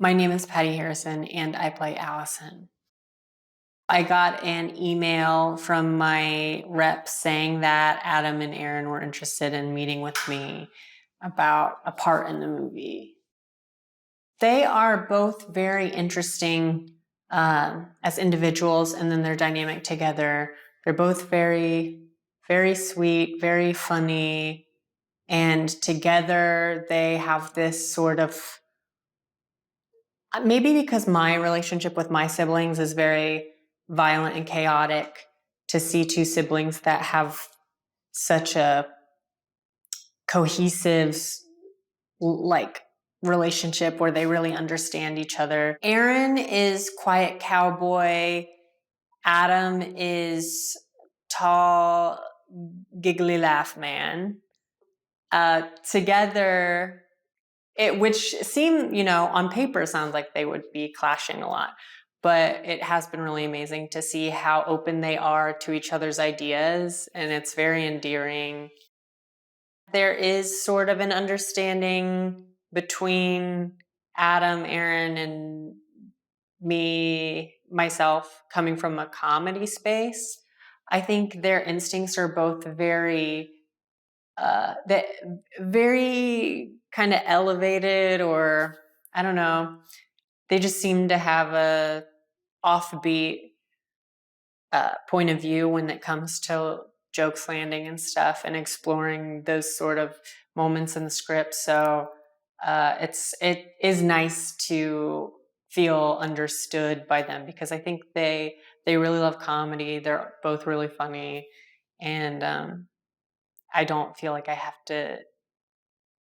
My name is Patti Harrison, and I play Allison. I got an email from my rep saying that Adam and Aaron were interested in meeting with me about a part in the movie. They are both very interesting as individuals, and then their dynamic together. They're both very, very sweet, very funny, and together they have this sort of maybe because my relationship with my siblings is very violent and chaotic, to see two siblings that have such a cohesive, like, relationship where they really understand each other. Aaron is quiet cowboy. Adam is tall, giggly laugh man. Together, which seem, on paper sounds like they would be clashing a lot, but it has been really amazing to see how open they are to each other's ideas, and it's very endearing. There is sort of an understanding between Adam, Aaron, and myself, coming from a comedy space. I think their instincts are both very kind of elevated, or I don't know. They just seem to have a offbeat point of view when it comes to jokes landing and stuff, and exploring those sort of moments in the script. So it is nice to feel understood by them, because I think they really love comedy. They're both really funny, and I don't feel like I have to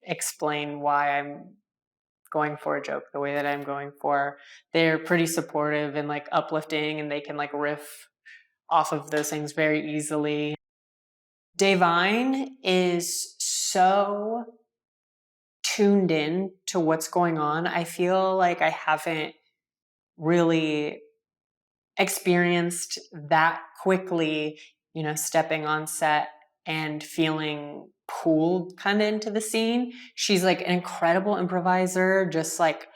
explain why I'm going for a joke the way that I'm going for. They're pretty supportive and like uplifting, and they can like riff off of those things very easily. Davine is so tuned in to what's going on. I feel like I haven't really experienced that quickly, stepping on set and feeling pulled kind of into the scene. She's like an incredible improviser, just like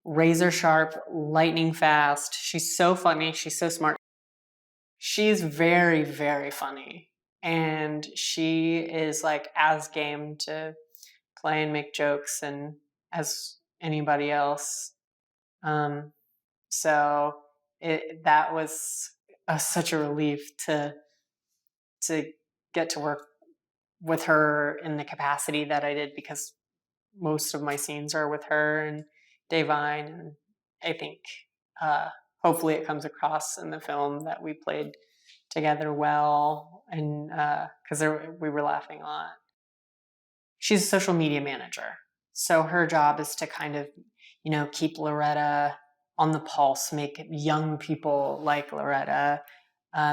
razor sharp, lightning fast. She's so funny. She's so smart. She's very, very funny. And she is like as game to play and make jokes and as anybody else. So that was such a relief to get to work with her in the capacity that I did, because most of my scenes are with her and Davine, and I think hopefully it comes across in the film that we played together well, and because we were laughing a lot. She's a social media manager, so her job is to kind of, keep Loretta on the pulse, make young people like Loretta,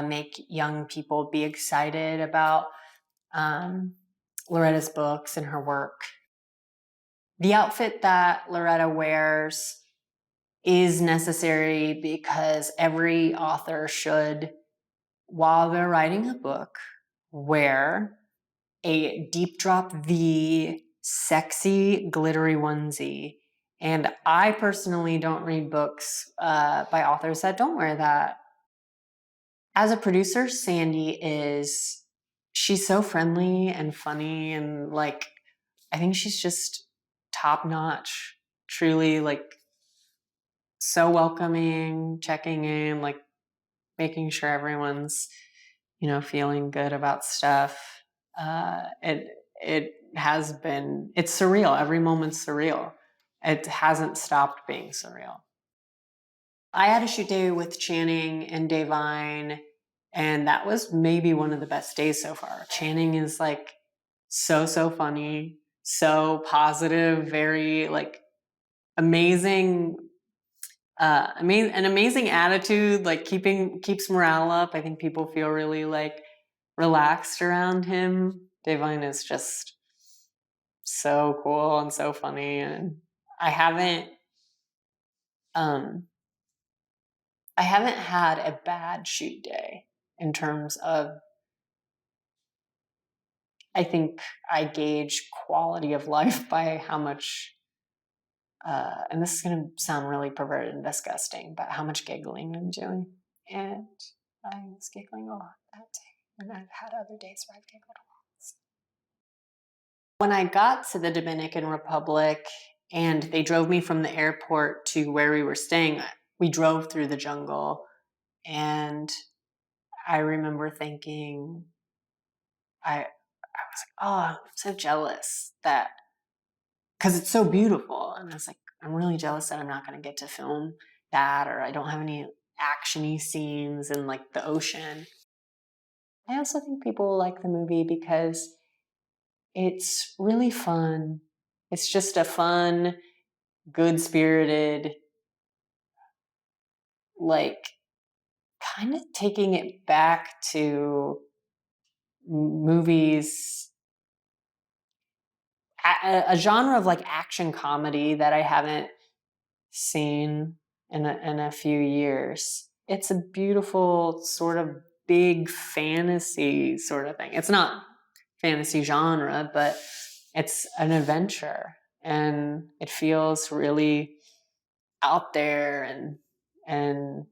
make young people be excited about Loretta's books and her work. The outfit that Loretta wears is necessary because every author should, while they're writing a book, wear a deep drop V, sexy, glittery onesie. And I personally don't read books by authors that don't wear that. As a producer, she's so friendly and funny, and like, I think she's just top notch, truly, like, so welcoming, checking in, like making sure everyone's, feeling good about stuff. It has been, it's surreal. Every moment's surreal. It hasn't stopped being surreal. I had a shoot day with Channing and Davine, and that was maybe one of the best days so far. Channing is like so funny, so positive, very like amazing, an amazing attitude, like keeps morale up. I think people feel really like relaxed around him. Davine is just so cool and so funny, and I haven't um I haven't had a bad shoot day in terms of, I think I gauge quality of life by how much and this is going to sound really perverted and disgusting, but how much giggling I'm doing. And I was giggling a lot that day. And I've had other days where I've giggled a lot. When I got to the Dominican Republic and they drove me from the airport to where we were staying, we drove through the jungle. And I remember thinking, I was like, oh, I'm so jealous that, because it's so beautiful. And I was like, I'm really jealous that I'm not going to get to film that, or I don't have any actiony scenes in like the ocean. I also think people will like the movie because it's really fun. It's just a fun, good spirited, like kind of taking it back to movies, a genre of like action comedy that I haven't seen in a few years. It's a beautiful sort of big fantasy sort of thing. It's not fantasy genre, but it's an adventure and it feels really out there, and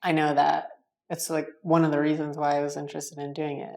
I know that it's like one of the reasons why I was interested in doing it.